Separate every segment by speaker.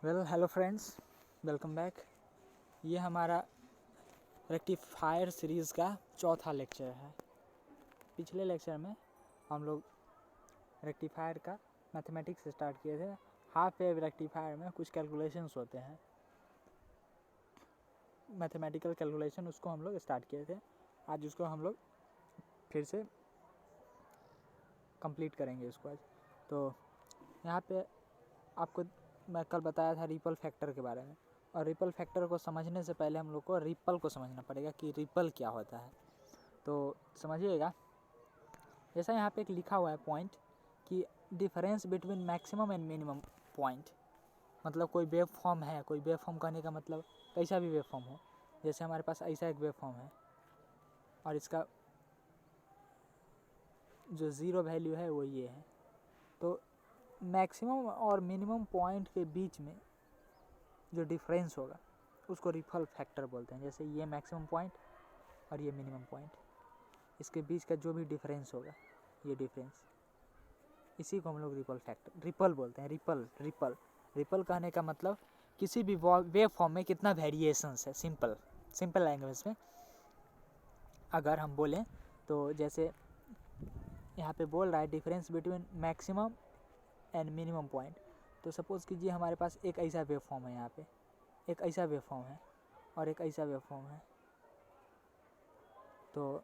Speaker 1: Hello friends, welcome back. ये हमारा rectifier series का चौथा लेक्चर है। पिछले लेक्चर में हम लोग रेक्टिफायर का मैथमेटिक्स स्टार्ट किए थे। हाफ वेव रेक्टिफायर में कुछ कैलकुलेशंस होते हैं, मैथमेटिकल कैलकुलेशन, उसको हम लोग स्टार्ट किए थे। आज उसको हम लोग फिर से कंप्लीट करेंगे उसको आज। तो यहाँ पे आपको मैं कल बताया था रिपल फैक्टर के बारे में, और रिपल फैक्टर को समझने से पहले हम लोग को रिपल को समझना पड़ेगा कि रिपल क्या होता है। तो समझिएगा, जैसा यहाँ पे एक लिखा हुआ है पॉइंट कि difference between maximum and minimum point, मतलब कोई वेव फॉर्म है। कोई वेव फॉर्म कहने का मतलब कैसा भी वेव फॉर्म हो। जैसे हमारे पास ऐसा एक वेव फॉर्म है और इसका जो ज़ीरो वैल्यू है वो ये है। तो मैक्सिमम और मिनिमम पॉइंट के बीच में जो डिफरेंस होगा उसको रिपल फैक्टर बोलते हैं। जैसे ये मैक्सिमम पॉइंट और ये मिनिमम पॉइंट, इसके बीच का जो भी डिफरेंस होगा, ये डिफरेंस, इसी को हम लोग रिपल फैक्टर, रिपल बोलते हैं। रिपल कहने का मतलब किसी भी वेव फॉर्म में कितना वेरिएशंस है। सिंपल लैंग्वेज में अगर हम बोलें तो जैसे यहाँ पे बोल रहा है difference between maximum and minimum point. तो सपोज़ कीजिए हमारे पास एक ऐसा वेव फॉर्म है, यहाँ पे एक ऐसा वेव फॉर्म है और एक ऐसा वेव फॉर्म है। तो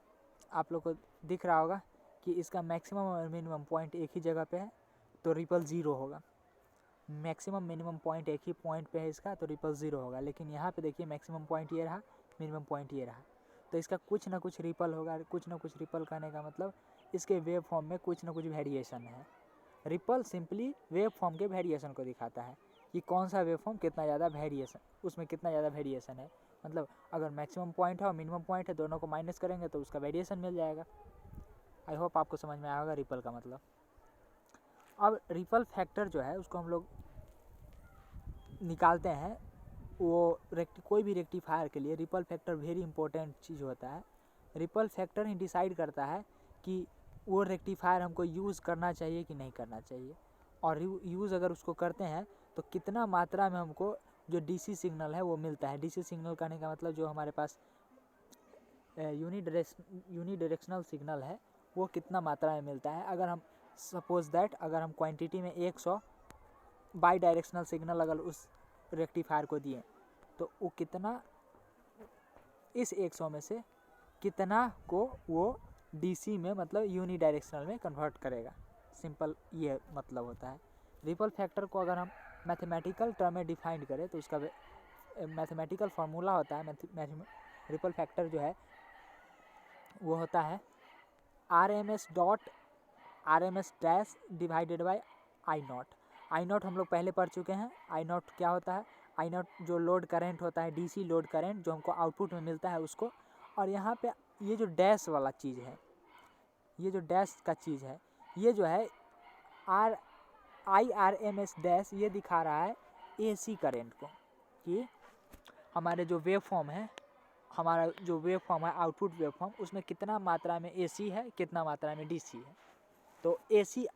Speaker 1: आप लोग को दिख रहा होगा कि इसका मैक्सिमम और मिनिमम पॉइंट एक ही जगह पे है, तो रिपल ज़ीरो होगा। मैक्सिमम मिनिमम पॉइंट एक ही पॉइंट पे है इसका, तो रिपल ज़ीरो होगा। लेकिन यहाँ पे देखिए मैक्सिमम पॉइंट ये रहा, मिनिमम पॉइंट ये रहा, तो इसका कुछ ना कुछ रिपल होगा। कुछ ना कुछ रिपल कहने का मतलब इसके वेव फॉर्म में कुछ ना कुछ वेरिएशन है। रिपल सिंपली वेव फॉर्म के वेरिएशन को दिखाता है कि कौन सा वेव फॉर्म कितना ज़्यादा वेरिएशन, उसमें कितना ज़्यादा वेरिएशन है। मतलब अगर मैक्सिमम पॉइंट है और मिनिमम पॉइंट है, दोनों को माइनस करेंगे तो उसका वेरिएशन मिल जाएगा। आई होप आपको समझ में आया होगा रिपल का मतलब। अब रिपल फैक्टर जो है उसको हम लोग निकालते हैं। वो कोई भी रेक्टिफायर के लिए रिपल फैक्टर वेरी इंपॉर्टेंट चीज़ होता है। रिपल फैक्टर ही डिसाइड करता है कि वो रेक्टिफायर हमको यूज़ करना चाहिए कि नहीं करना चाहिए, और यूज़ अगर उसको करते हैं तो कितना मात्रा में हमको जो डीसी सिग्नल है वो मिलता है। डीसी सिग्नल कहने का मतलब जो हमारे पास यूनिडायरेक्शनल सिग्नल है वो कितना मात्रा में मिलता है। अगर हम सपोज दैट अगर हम क्वांटिटी में 100 बाई डायरेक्शनल सिग्नल अगर उस रेक्टिफायर को दिए, तो वो कितना, इस 100 में से कितना को वो डीसी में मतलब यूनिडायरेक्शनल में कन्वर्ट करेगा। सिंपल ये मतलब होता है। रिपल फैक्टर को अगर हम मैथमेटिकल टर्म में डिफाइन करें तो उसका मैथमेटिकल फार्मूला होता है। रिपल फैक्टर जो है वो होता है RMS dash divided by I not हम लोग पहले पढ़ चुके हैं। आई नॉट क्या होता है? आई नॉट जो लोड करंट होता है, डीसी लोड करंट जो हमको आउटपुट में मिलता है उसको। और यहाँ पे ये जो डैश वाला चीज़ है, ये जो डैश का चीज़ है, ये जो है IRMS डैश, ये दिखा रहा है AC करंट को, कि हमारे जो वेव फॉर्म है, हमारा जो वेव फॉर्म है आउटपुट वेव फॉर्म, उसमें कितना मात्रा में AC है, कितना मात्रा में DC है। तो AC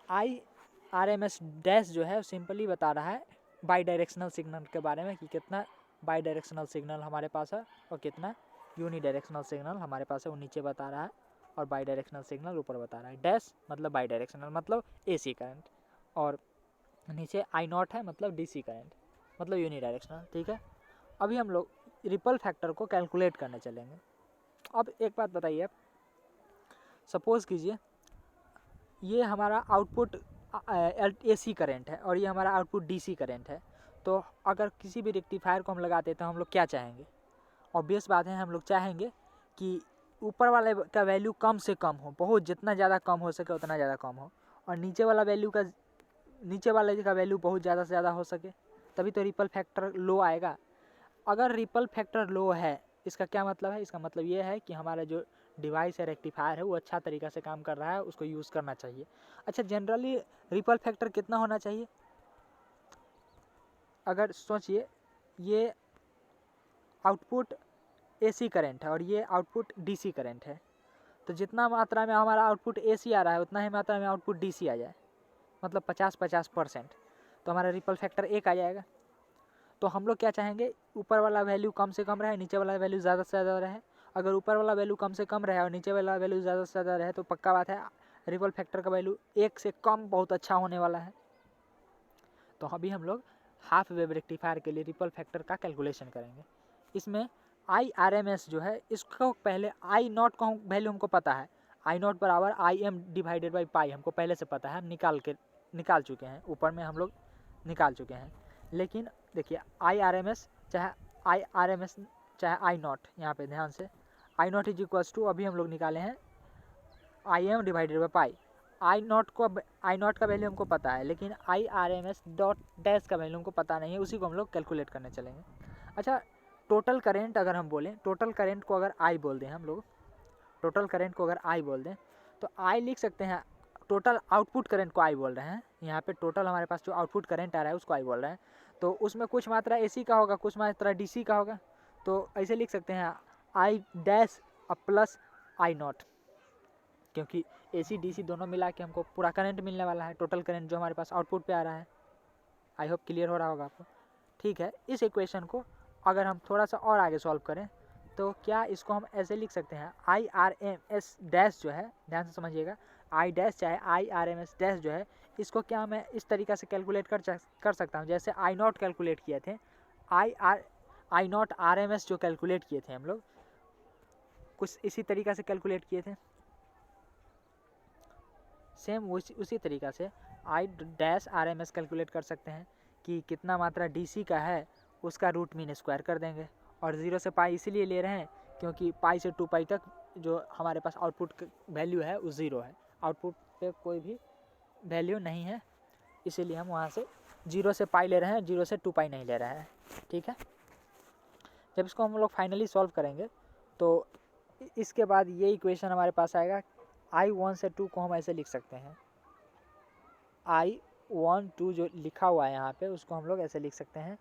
Speaker 1: IRMS डैश जो है सिंपली बता रहा है बाई डायरेक्शनल सिग्नल के बारे में, कि कितना बाई डायरेक्शनल सिग्नल हमारे पास है और कितना यूनी डायरेक्शनल सिग्नल हमारे पास है, वो नीचे बता रहा है, और बाई डायरेक्शनल सिग्नल ऊपर बता रहा है। डैश मतलब बाई डायरेक्शनल मतलब AC करंट, और नीचे आई नॉट है मतलब DC करंट मतलब यूनी डायरेक्शनल। ठीक है, अभी हम लोग रिपल फैक्टर को कैलकुलेट करने चलेंगे। अब एक बात बताइए, सपोज़ कीजिए ये हमारा आउटपुट AC करंट है और ये हमारा आउटपुट DC करंट है। तो अगर किसी भी रेक्टिफायर को हम लगाते हैं तो हम लोग क्या चाहेंगे? ऑब्वियस बात है, हम लोग चाहेंगे कि ऊपर वाले का वैल्यू कम से कम हो, बहुत जितना ज़्यादा कम हो सके उतना ज़्यादा कम हो, और नीचे वाले का वैल्यू बहुत ज़्यादा से ज़्यादा हो सके, तभी तो रिपल फैक्टर लो आएगा। अगर रिपल फैक्टर लो है, इसका क्या मतलब है? इसका मतलब ये है कि हमारा जो डिवाइस है, रेक्टिफायर है, वो अच्छा तरीक़ा से काम कर रहा है, उसको यूज़ करना चाहिए। अच्छा, जनरली रिपल फैक्टर कितना होना चाहिए? अगर सोचिए, ये आउटपुट AC करंट है और ये आउटपुट DC करंट है, तो जितना मात्रा में हमारा आउटपुट AC आ रहा है उतना ही मात्रा में आउटपुट DC आ जाए, मतलब 50-50%। तो हमारा रिपल फैक्टर 1 आ जाएगा। तो हम लोग क्या चाहेंगे, ऊपर वाला वैल्यू कम से कम रहे, नीचे वाला वैल्यू ज़्यादा से ज़्यादा रहे। अगर ऊपर वाला वैल्यू कम से कम रहे और नीचे वाला वैल्यू ज़्यादा से ज़्यादा रहे तो पक्का बात है रिपल फैक्टर का वैल्यू 1 से कम बहुत अच्छा होने वाला है। तो अभी हम लोग हाफ वेव रेक्टिफायर के लिए रिपल फैक्टर का कैलकुलेशन करेंगे। इसमें IRMS जो है इसको पहले आई नॉट का वैल्यू हमको पता है, आई नॉट बराबर IM डिवाइडेड बाई पाई हमको पहले से पता है, हम निकाल चुके हैं, ऊपर में हम लोग निकाल चुके हैं। लेकिन देखिए IRMS चाहे आई नॉट, यहाँ पे ध्यान से आई नॉट इज इक्वल्स टू अभी हम लोग निकाले हैं IM divided by pi. I naught का वैल्यू हमको पता है, लेकिन IRMS डॉट डैश का वैल्यू हमको पता नहीं है, उसी को हम लोग कैलकुलेट करने चलेंगे। अच्छा, टोटल करेंट अगर हम बोलें, टोटल करेंट को अगर आई बोल दें हम लोग, टोटल करेंट को अगर आई बोल दें तो आई लिख सकते हैं, टोटल आउटपुट करंट को आई बोल रहे हैं। यहाँ पे टोटल हमारे पास जो आउटपुट करंट आ रहा है उसको आई बोल रहे हैं। तो उसमें कुछ मात्रा AC का होगा, कुछ मात्रा DC का होगा। तो ऐसे लिख सकते हैं I dash plus I not, क्योंकि AC DC दोनों मिला के हमको पूरा करंट मिलने वाला है, टोटल करंट जो हमारे पास आउटपुट पे आ रहा है। आई होप क्लियर हो रहा होगा आपको। ठीक है, इस इक्वेशन को अगर हम थोड़ा सा और आगे सॉल्व करें तो क्या इसको हम ऐसे लिख सकते हैं, IRMS डैश जो है, ध्यान से समझिएगा, आई डैश चाहे IRMS डैश जो है, इसको क्या मैं इस तरीक़ा से कैलकुलेट कर सकता हूँ जैसे आई नॉट कैलकुलेट किए थे, आई नॉट RMS जो कैलकुलेट किए थे हम लोग, कुछ इसी तरीक़ा से कैलकुलेट किए थे। सेम उसी तरीक़ा से आई डैश RMS कैलकुलेट कर सकते हैं कि कितना मात्रा DC का है उसका रूट मीन स्क्वायर कर देंगे। और 0 से पाई इसीलिए ले रहे हैं क्योंकि पाई से 2 पाई तक जो हमारे पास आउटपुट वैल्यू है वो 0 है, आउटपुट पे कोई भी वैल्यू नहीं है, इसीलिए हम वहाँ से 0 से पाई ले रहे हैं, 0 से 2 पाई नहीं ले रहे हैं। ठीक है, जब इसको हम लोग फाइनली सॉल्व करेंगे तो इसके बाद ये इक्वेशन हमारे पास आएगा। I1 से 2 को हम ऐसे लिख सकते हैं, I1 2 जो लिखा हुआ है यहाँ पे उसको हम लोग ऐसे लिख सकते हैं,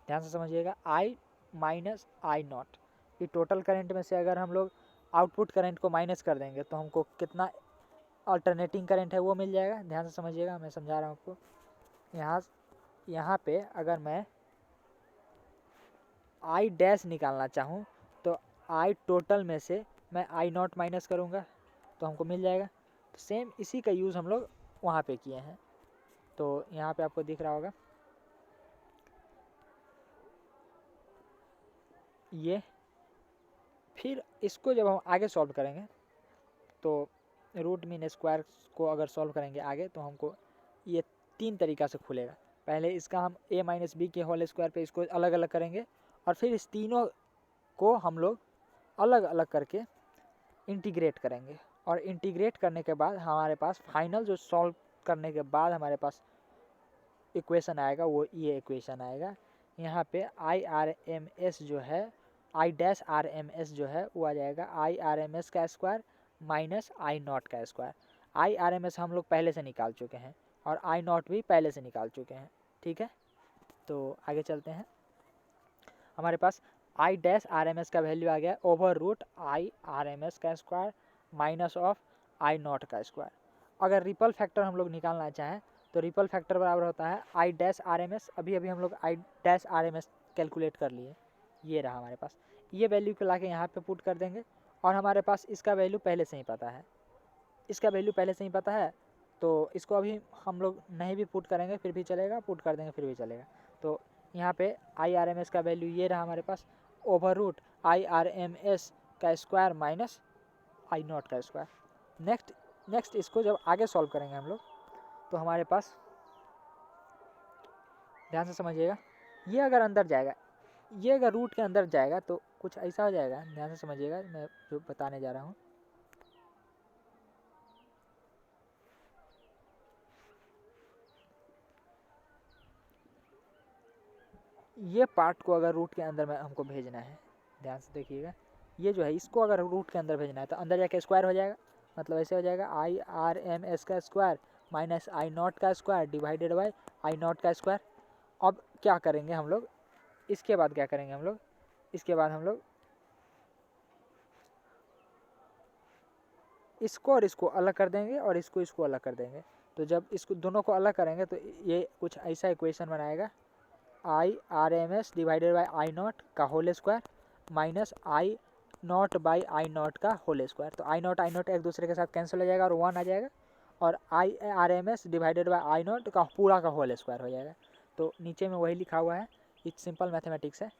Speaker 1: ध्यान से समझिएगा, I माइनस आई नॉट। ये टोटल करंट में से अगर हम लोग आउटपुट करंट को माइनस कर देंगे तो हमको कितना अल्टरनेटिंग करंट है वो मिल जाएगा। ध्यान से समझिएगा, मैं समझा रहा हूँ आपको। यहाँ पे अगर मैं आई डैश निकालना चाहूँ तो आई टोटल में से मैं आई नॉट माइनस करूँगा तो हमको मिल जाएगा। तो सेम इसी का यूज़ हम लोग वहाँ पे किए हैं। तो यहाँ पे आपको दिख रहा होगा ये। फिर इसको जब हम आगे सॉल्व करेंगे तो रूट मीन स्क्वायर को अगर सॉल्व करेंगे आगे तो हमको ये 3 तरीक़ा से खुलेगा। पहले इसका हम a माइनस बी के होल स्क्वायर पे इसको अलग अलग करेंगे और फिर इस तीनों को हम लोग अलग अलग करके इंटीग्रेट करेंगे। और इंटीग्रेट करने के बाद हमारे पास फाइनल जो सॉल्व करने के बाद हमारे पास इक्वेशन आएगा वो ये इक्वेशन आएगा। यहाँ पे IRMS जो है, आई डैश RMS जो है वो आ जाएगा IRMS का स्क्वायर माइनस आई नॉट का स्क्वायर। IRMS हम लोग पहले से निकाल चुके हैं और आई नॉट भी पहले से निकाल चुके हैं। ठीक है, तो आगे चलते हैं। हमारे पास आई डैश RMS का वैल्यू आ गया ओवर रूट IRMS का square minus of I naught का स्क्वायर। अगर रिपल फैक्टर हम लोग निकालना चाहें तो रिपल फैक्टर बराबर होता है आई डैश RMS। अभी हम लोग आई डैश RMS कैलकुलेट कर लिए, ये रहा हमारे पास। ये वैल्यू को ला के यहाँ पर पुट कर देंगे और हमारे पास इसका वैल्यू पहले से ही पता है, इसका वैल्यू पहले से ही पता है तो इसको अभी हम लोग नहीं भी पुट करेंगे फिर भी चलेगा, पुट कर देंगे फिर भी चलेगा। तो यहाँ पे IRMS का वैल्यू ये रहा हमारे पास ओवर रूट IRMS का स्क्वायर माइनस आई नॉट का स्क्वायर। नेक्स्ट इसको जब आगे सॉल्व करेंगे हम लोग तो हमारे पास, ध्यान से समझिएगा, ये अगर अंदर जाएगा, ये अगर रूट के अंदर जाएगा तो कुछ ऐसा हो जाएगा। ध्यान से समझिएगा मैं जो बताने जा रहा हूँ। ये पार्ट को अगर रूट के अंदर में हमको भेजना है, ध्यान से देखिएगा, ये जो है इसको अगर रूट के अंदर भेजना है तो अंदर जाके स्क्वायर हो जाएगा। मतलब ऐसे हो जाएगा IRMS का स्क्वायर माइनस आई नॉट का square divided by I naught का स्क्वायर। अब क्या करेंगे हम लोग, इसके बाद क्या करेंगे हम लोग, इसके बाद हम लोग इसको और इसको अलग कर देंगे और इसको अलग कर देंगे। तो जब इसको दोनों को अलग करेंगे तो ये कुछ ऐसा इक्वेशन बनाएगा, I R M S divided by I naught का whole square minus I naught by I naught का होल स्क्वायर। तो आई नॉट एक दूसरे के साथ कैंसिल हो जाएगा और 1 आ जाएगा, और I R M S divided by I naught का पूरा का होल स्क्वायर हो जाएगा। तो नीचे में वही लिखा हुआ है, इट्स सिंपल मैथमेटिक्स है,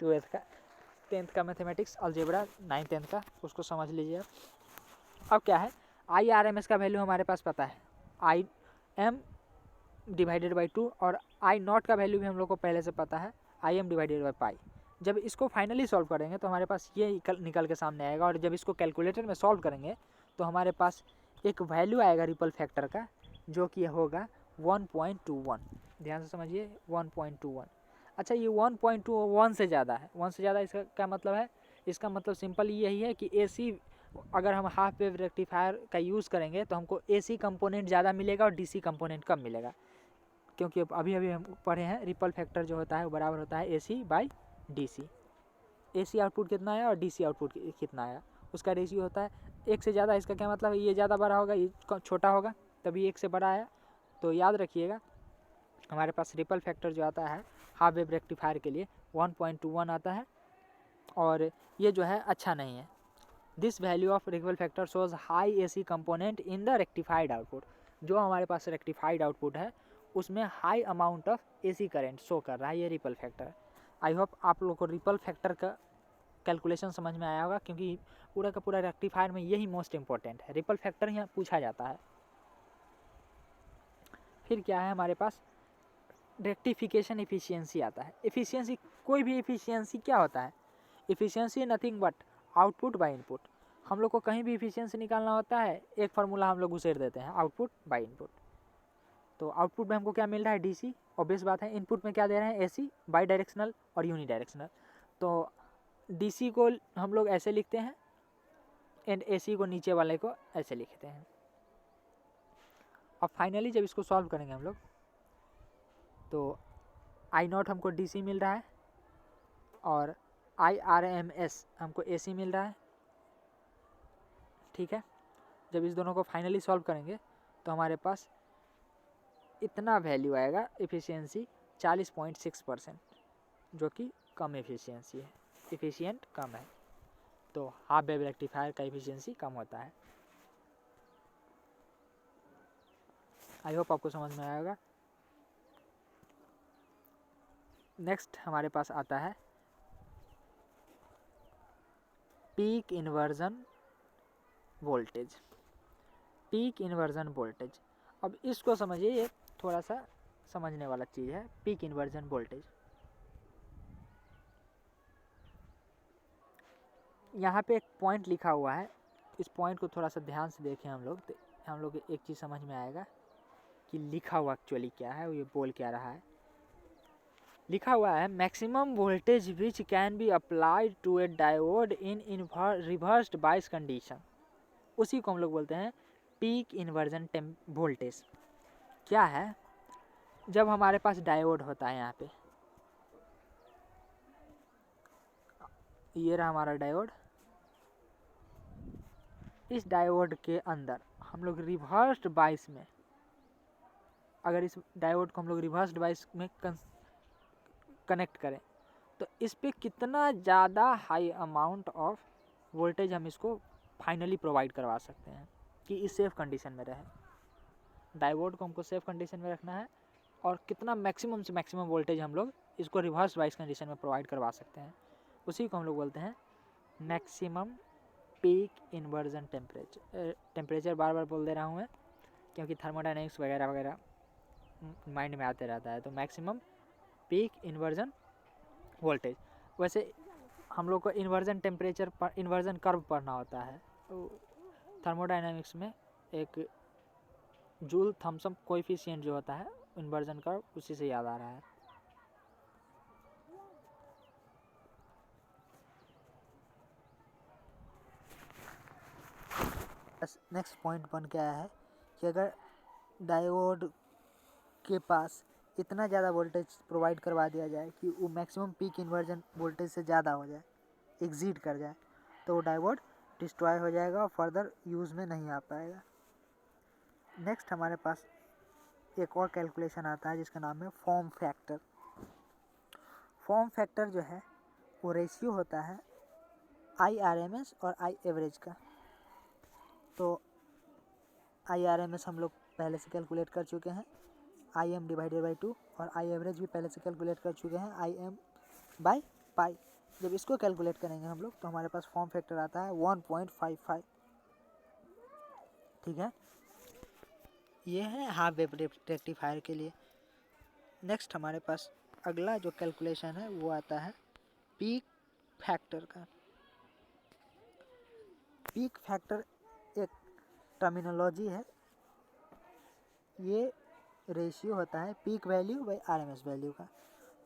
Speaker 1: 12th का 10th का मैथमेटिक्स अलजेब्रा 9th 10th का, उसको समझ लीजिए। अब क्या है, आई आर एम एस का वैल्यू हमारे पास पता है, आई एम डिवाइडेड बाई 2, और आई नॉट का वैल्यू भी हम लोग को पहले से पता है, I am divided by pi. जब इसको फाइनली सॉल्व करेंगे तो हमारे पास ये निकल के सामने आएगा, और जब इसको कैलकुलेटर में सॉल्व करेंगे तो हमारे पास एक वैल्यू आएगा रिपल फैक्टर का, जो कि होगा 1.21। ध्यान से समझिए, 1.21। अच्छा, ये 1.21 से ज़्यादा है, 1 से ज़्यादा इसका क्या मतलब है, इसका मतलब सिंपल यही है कि AC अगर हम हाफ वेव रेक्टिफायर का यूज़ करेंगे तो हमको AC कंपोनेंट ज़्यादा मिलेगा और DC कंपोनेंट कम मिलेगा, क्योंकि अभी हम पढ़े हैं रिपल फैक्टर जो होता है वो बराबर होता है AC by DC। AC output कितना आया और DC आउटपुट कितना आया, उसका रेशियो होता है 1 से ज़्यादा। इसका क्या मतलब है, ये ज़्यादा बड़ा होगा, ये छोटा होगा, तभी 1 से बड़ा आया। तो याद रखिएगा, हमारे पास रिपल फैक्टर जो आता है हाफ वेव रेक्टिफायर के लिए 1.21 आता है, और ये जो है अच्छा नहीं है। This value of ripple factor shows high AC component in the rectified output. जो हमारे पास रेक्टिफाइड आउटपुट है उसमें high amount of AC current show कर रहा है ये रिपल फैक्टर। आई होप आप लोगों को रिपल फैक्टर का कैलकुलेशन समझ में आया होगा, क्योंकि पूरा का पूरा रेक्टिफायर में यही मोस्ट इंपॉर्टेंट है, रिपल फैक्टर यहाँ पूछा जाता है। फिर क्या है हमारे पास, रेक्टिफिकेशन एफिशिएंसी आता है। एफिशिएंसी, कोई भी एफिशिएंसी क्या होता है, efficiency nothing but output by input. हम लोग को कहीं भी एफिशिएंसी निकालना होता है, एक फार्मूला हम लोग घुसेड़ देते हैं, आउटपुट बाय इनपुट। तो आउटपुट में हमको क्या मिल रहा है, DC, ऑब्वियस बात है। इनपुट में क्या दे रहे हैं, AC, बाई डायरेक्शनल और यूनी डायरेक्शनल। तो DC को हम लोग ऐसे लिखते हैं एंड AC को नीचे वाले को ऐसे लिखते हैं। अब फाइनली जब इसको सॉल्व करेंगे हम लोग तो आई नॉट हमको DC मिल रहा है और IRMS हमको AC मिल रहा है, ठीक है। जब इस दोनों को फाइनली सॉल्व करेंगे तो हमारे पास इतना वैल्यू आएगा, एफिशिएंसी 40.6%, जो कि कम एफिशिएंसी है, एफिशिएंट कम है। तो हाफ वेव रेक्टिफायर का एफिशिएंसी कम होता है। आई होप आपको समझ में आएगा। नेक्स्ट हमारे पास आता है peak inversion voltage. Peak inversion voltage, अब इसको समझिए, ये थोड़ा सा समझने वाला चीज़ है। पीक इन्वर्जन वोल्टेज, यहाँ पे एक पॉइंट लिखा हुआ है, इस पॉइंट को थोड़ा सा ध्यान से देखें हम लोग, तो हम लोग एक चीज़ समझ में आएगा कि लिखा हुआ एक्चुअली क्या है, ये बोल क्या रहा है। लिखा हुआ है maximum voltage which can be applied to a diode in reversed bias condition, उसी को हम लोग बोलते हैं पीक इन्वर्जन वोल्टेज। क्या है, जब हमारे पास डायोड होता है, यहाँ पे ये रहा हमारा डायोड, इस डायोड के अंदर हम लोग रिवर्स्ड बायस में, अगर इस डायोड को हम लोग रिवर्स्ड बायस में कनेक्ट करें तो इस पे कितना ज़्यादा हाई अमाउंट ऑफ वोल्टेज हम इसको फाइनली प्रोवाइड करवा सकते हैं कि इस सेफ कंडीशन में रहे। डायोड को हमको सेफ कंडीशन में रखना है, और कितना मैक्सिमम से मैक्सिमम वोल्टेज हम लोग इसको रिवर्स बायस कंडीशन में प्रोवाइड करवा सकते हैं, उसी को हम लोग बोलते हैं मैक्सिमम पीक इन्वर्जन टेम्परेचर बार बार बोल दे रहा हूँ मैं, क्योंकि थर्मोडायनेमिक्स वगैरह वगैरह माइंड में आते रहता है। तो मैक्सिमम पीक इन्वर्जन वोल्टेज, वैसे हम लोग को इन्वर्जन टेम्परेचर पर इन्वर्जन कर्व पढ़ना होता है, तो थर्मोडायनेमिक्स में एक जूल थॉम्सन कोएफिशिएंट जो होता है इन्वर्जन कर्व, उसी से याद आ रहा है। नेक्स्ट पॉइंट बन के आया है कि अगर डायोड के पास इतना ज़्यादा वोल्टेज प्रोवाइड करवा दिया जाए कि वो मैक्सिमम पीक इन्वर्जन वोल्टेज से ज़्यादा हो जाए, एग्जीड कर जाए, तो वो डायोड डिस्ट्रॉय हो जाएगा और फर्दर यूज़ में नहीं आ पाएगा। नेक्स्ट हमारे पास एक और कैलकुलेशन आता है जिसका नाम है फॉर्म फैक्टर। फॉर्म फैक्टर जो है वो रेशियो होता है IRMS और I एवरेज का। तो IRMS हम लोग पहले से कैलकुलेट कर चुके हैं, IM डिवाइडेड बाई 2, और I एवरेज भी पहले से कैलकुलेट कर चुके हैं, IM बाई पाई। जब इसको कैलकुलेट करेंगे हम लोग तो हमारे पास फॉर्म फैक्टर आता है 1.55। ठीक है, ये है हाफ वेव रेक्टिफायर के लिए। नेक्स्ट हमारे पास अगला जो कैलकुलेशन है वो आता है पीक फैक्टर का। पीक फैक्टर एक टर्मिनोलॉजी है, ये रेशियो होता है peak value by RMS value का।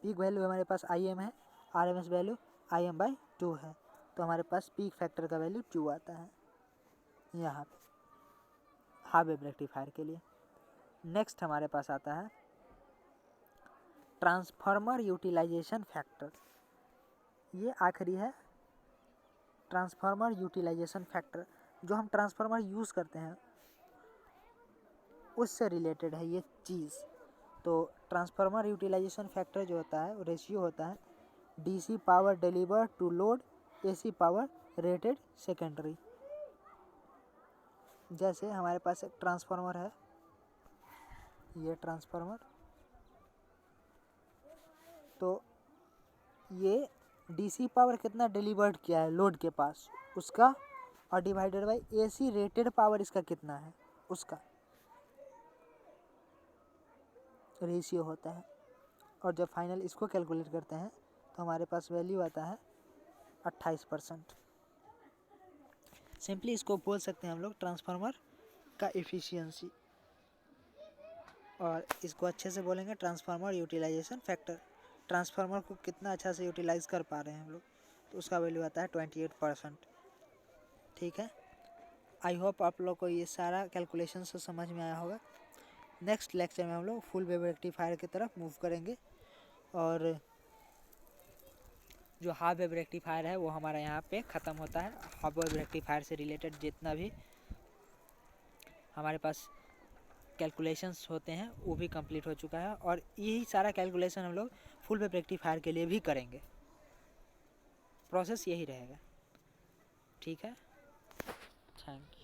Speaker 1: पीक वैल्यू हमारे पास IM है, RMS वैल्यू IM बाई 2 है, तो हमारे पास पीक फैक्टर का वैल्यू 2 आता है यहाँ पे हाफ वेव रेक्टिफायर के लिए। नेक्स्ट हमारे पास आता है ट्रांसफार्मर यूटिलाइजेशन फैक्टर। ये आखिरी है ट्रांसफार्मर यूटिलाइजेशन फैक्टर। जो हम ट्रांसफार्मर यूज़ करते हैं उससे रिलेटेड है ये चीज़। तो ट्रांसफार्मर यूटिलाइजेशन फैक्टर जो होता है वो रेशियो होता है DC power deliver to load AC power rated secondary. जैसे हमारे पास एक ट्रांसफार्मर है, ये ट्रांसफार्मर, तो ये DC पावर कितना डिलीवर्ड किया है लोड के पास उसका, और divided by AC rated power इसका कितना है उसका रेशियो होता है। और जब फाइनल इसको कैलकुलेट करते हैं तो हमारे पास वैल्यू आता है 28%। सिंपली इसको बोल सकते हैं हम लोग ट्रांसफार्मर का एफिशिएंसी, और इसको अच्छे से बोलेंगे ट्रांसफार्मर यूटिलाइजेशन फैक्टर। ट्रांसफार्मर को कितना अच्छा से यूटिलाइज कर पा रहे हैं हम लोग, तो उसका वैल्यू आता है 28%। ठीक है, आई होप आप लोग को ये सारा कैलकुलेशन से समझ में आया होगा। नेक्स्ट लेक्चर में हम लोग फुल वेव रेक्टिफायर की तरफ मूव करेंगे, और जो हाफ वेव रेक्टिफायर है वो हमारा यहाँ पे ख़त्म होता है। हाफ वेव रेक्टिफायर से रिलेटेड जितना भी हमारे पास कैलकुलेशंस होते हैं वो भी कंप्लीट हो चुका है, और यही सारा कैलकुलेशन हम लोग फुल वेव रेक्टिफायर के लिए भी करेंगे। प्रोसेस यही रहेगा। ठीक है, थैंक यू।